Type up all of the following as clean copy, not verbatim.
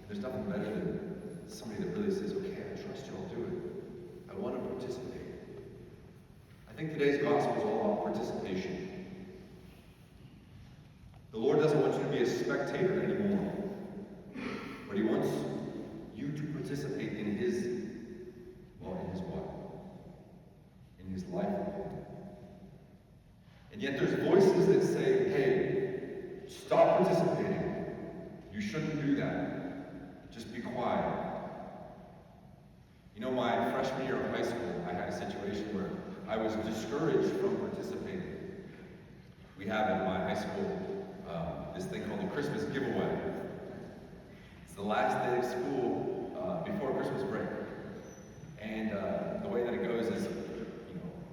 There's nothing better than somebody that really says, okay, I trust you, I'll do it. I want to participate. I think today's gospel is all about participation. The Lord doesn't want you to be a spectator anymore, but He wants you to participate in His what? In His life. And yet there's voices that say, hey, stop participating. You shouldn't do that. Just be quiet. You know, my freshman year of high school, I had a situation where I was discouraged from participating. We have at my high school this thing called the Christmas giveaway. It's the last day of school before Christmas break. And the way that it goes is,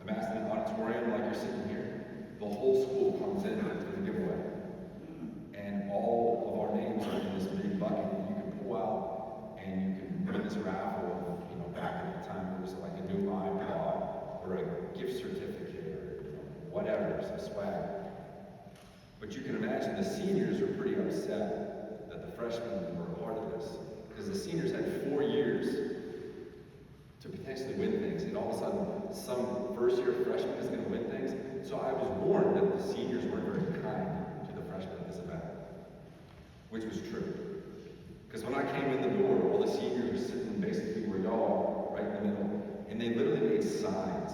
imagine an auditorium like you're sitting here. The whole school comes in to the giveaway. And all of our names are in this big bucket that you can pull out, and you can win this raffle. Back at the time, there was like a new iPod or a gift certificate or whatever, some swag. But you can imagine the seniors were pretty upset that the freshmen were a part of this, because the seniors had 4 years to potentially win things, and all of a sudden, some first-year freshman is going to win things. So I was warned that the seniors weren't very kind to the freshmen at this event, which was true. Because when I came in the door, all the seniors were sitting basically where y'all are, right in the middle, and they literally made signs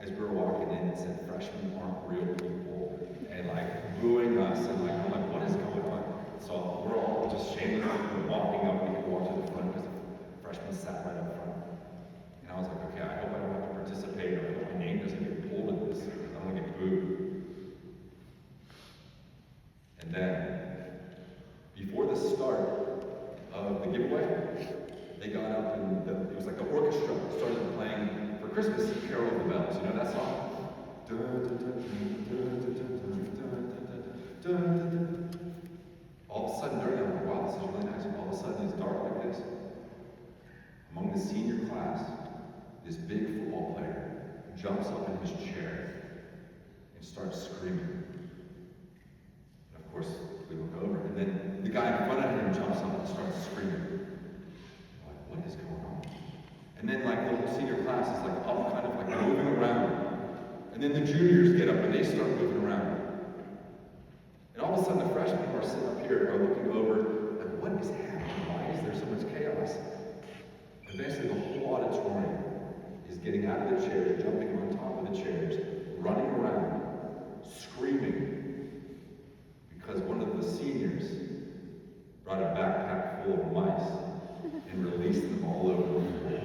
as we were walking in that said, freshmen aren't real people, and like booing us, and like, I'm like, what is going on? So we're all just shamelessly walking up, we could walk to the front because the freshmen sat right up front. And I was like, okay, I hope I don't have to participate, or I hope my name doesn't get pulled in this, because I'm going to get booed. And then, before the start of the giveaway, they got up and it was like the orchestra started playing for Christmas, Carol of the Bells. You know that song? All of a sudden, during that, I'm like, wow, this is really nice. All of a sudden, it's dark like this. Among the senior class, this big football player jumps up in his chair and starts screaming. And of course, we look over, and then the guy in front of him jumps up and starts screaming. Like, what is going on? And then like the whole senior class is like up, kind of like moving around. And then the juniors get up and they start moving around. And all of a sudden the freshmen who are sitting up here are looking over, like, what is happening? Why is there so much chaos? And basically the whole auditorium is getting out of the chairs, jumping on top of the chairs, running around, screaming, because one of the seniors brought a backpack full of mice and released them all over the floor.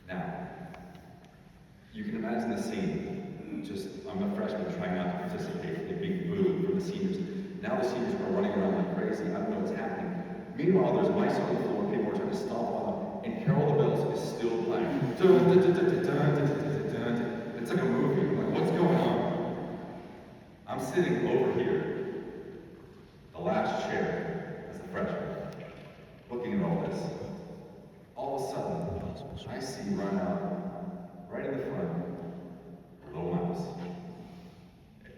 Now, you can imagine the scene. Just, I'm a freshman trying not to participate in a big boo for the seniors. Now the seniors are running around like crazy. I don't know what's happening. Meanwhile, there's mice on the floor. People are trying to stomp on them. And Carol of the Bells is still playing. It's like a movie. I'm like, what's going on? I'm sitting over here, the last chair as a freshman, looking at all this. All of a sudden, I see run out, right in the front, a little mouse.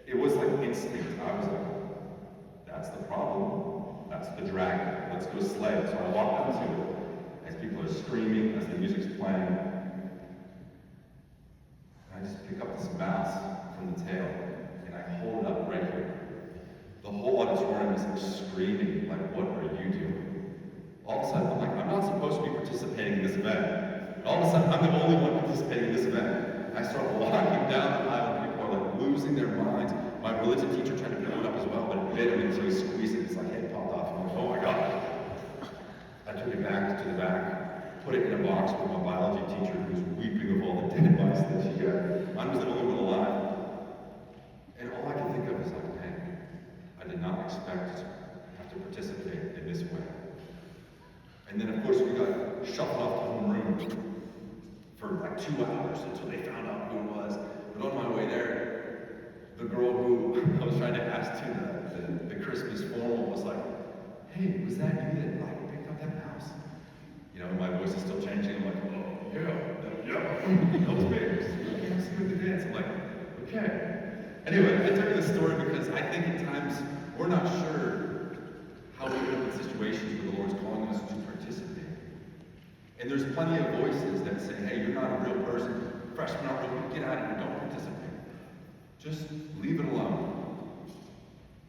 It was like instinct. I was like, that's the problem. That's the dragon. Let's go slay it. So I walked up to it as people are screaming, as the music's playing. And I just pick up this mouse from the tail, and I hold it up right here. The whole auditorium is like screaming, like, what are you doing? All of a sudden, I'm like, I'm not supposed to be participating in this event. And all of a sudden, I'm the only one participating in this event. And I start walking down the aisle, and people are like losing their minds. My religion teacher tried to pick it up as well, but it bit him until he squeezed it. His like head popped off. I'm like, oh my God. I took it back to the back, put it in a box with my biology teacher who's weeping of all the dead mice that she got. Mine was the only one alive. And all I can think of is like, man, I did not expect to have to participate in this way. And then of course we got shuffled off to homeroom for like 2 hours until they found out who it was. But on my way there, the girl who I was trying to ask to the Christmas formal was like, hey, was that you that like picked up that mouse? You know, my voice is still changing. I'm like, oh, yeah, that was me. I can't see with the dance. I'm like, okay. Anyway, I tell you this story because I think at times we're not sure how we deal with situations plenty of voices that say, hey, you're not a real person. Freshman not real. Get out of here. Don't participate. Just leave it alone.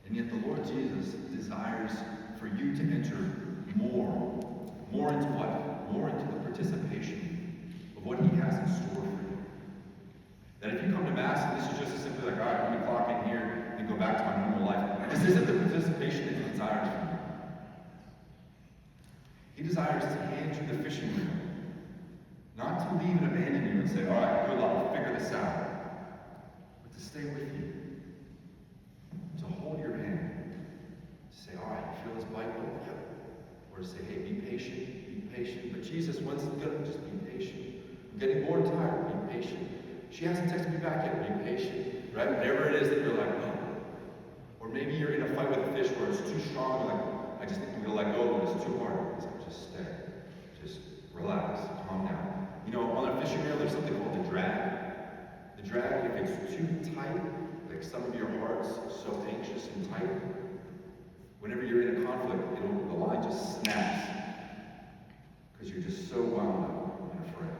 And yet the Lord Jesus desires for you to enter more. More into what? More into the participation of what he has in store for you. That if you come to Mass and this is just simply like, all right, let me clock in here and go back to my normal life, this isn't the participation that he desires from you. He desires to hand you the fishing reel. Not to leave and abandon you and say, all right, good luck, figure this out. But to stay with you. To hold your hand. To say, all right, you feel this bite? Oh, yep. Or to say, hey, be patient, be patient. But Jesus, when's it good? Just be patient. I'm getting bored and tired. Be patient. She hasn't texted me back yet. Be patient. Right? Whatever it is that you're like, oh. Or maybe you're in a fight with a fish where it's too strong. You're like, I just think I'm going to let go, but it's too hard. It's like, just stay. Just relax. Calm down. You know, on a fishing reel, there's something called the drag. The drag, if it's too tight, like some of your heart's so anxious and tight, whenever you're in a conflict, the line just snaps. Because you're just so wound up and afraid.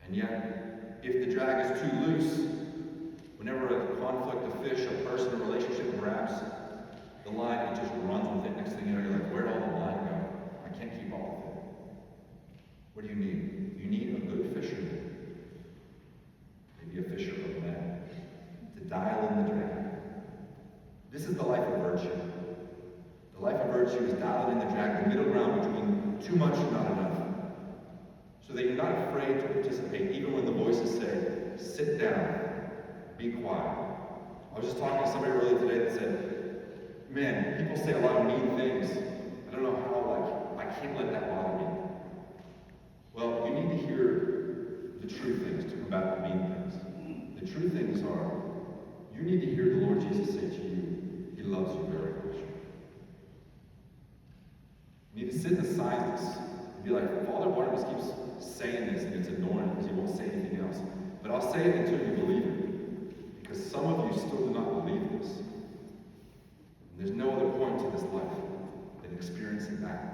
And yet, if the drag is too loose, whenever a conflict, a fish, a person, a relationship grabs the line, it just runs with it. Next thing you know, you're like, where'd all the line go? I can't keep up with it. What do you need? You need a good fisherman. Maybe a fisher of men. To dial in the drag. This is the life of virtue. The life of virtue is dialing in the drag, the middle ground between too much and not enough. So that you're not afraid to participate, even when the voices say, sit down, be quiet. I was just talking to somebody earlier today that said, man, people say a lot of mean things. I don't know how, I can't let that bother me. Well, you need to hear the true things to combat the mean things. The true things are, you need to hear the Lord Jesus say to you, he loves you very much. You need to sit in the silence and be like, Father Barnabas keeps saying this and it's annoying because he won't say anything else. But I'll say it until you believe it. Because some of you still do not believe this. And there's no other point to this life than experiencing that.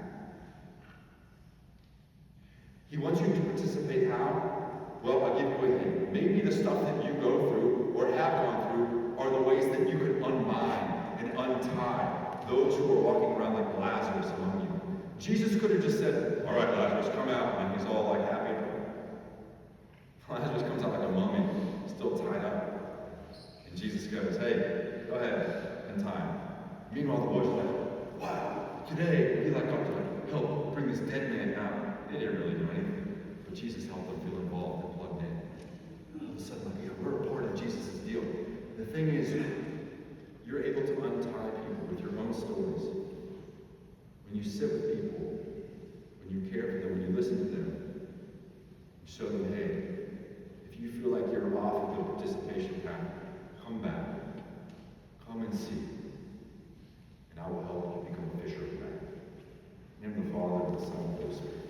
He wants you to participate how? Well, I'll give you a hint. Maybe the stuff that you go through or have gone through are the ways that you could unbind and untie those who are walking around like Lazarus among you. Jesus could have just said, all right, Lazarus, come out, and he's all like happy. Lazarus comes out like a mummy, still tied up. And Jesus goes, hey, go ahead, and tie him. Meanwhile, the boys are like, wow, today we like God to help bring this dead man out. They didn't really do anything, but Jesus helped them feel involved and plugged in. All of a sudden, like, yeah, we're a part of Jesus' deal. The thing is, you're able to untie people with your own stories. When you sit with people, when you care for them, when you listen to them, you show them, hey, if you feel like you're off of the participation path, come back. Come and see. And I will help you become a fisher of men. In the name of the Father, and the Son, and the Holy Spirit.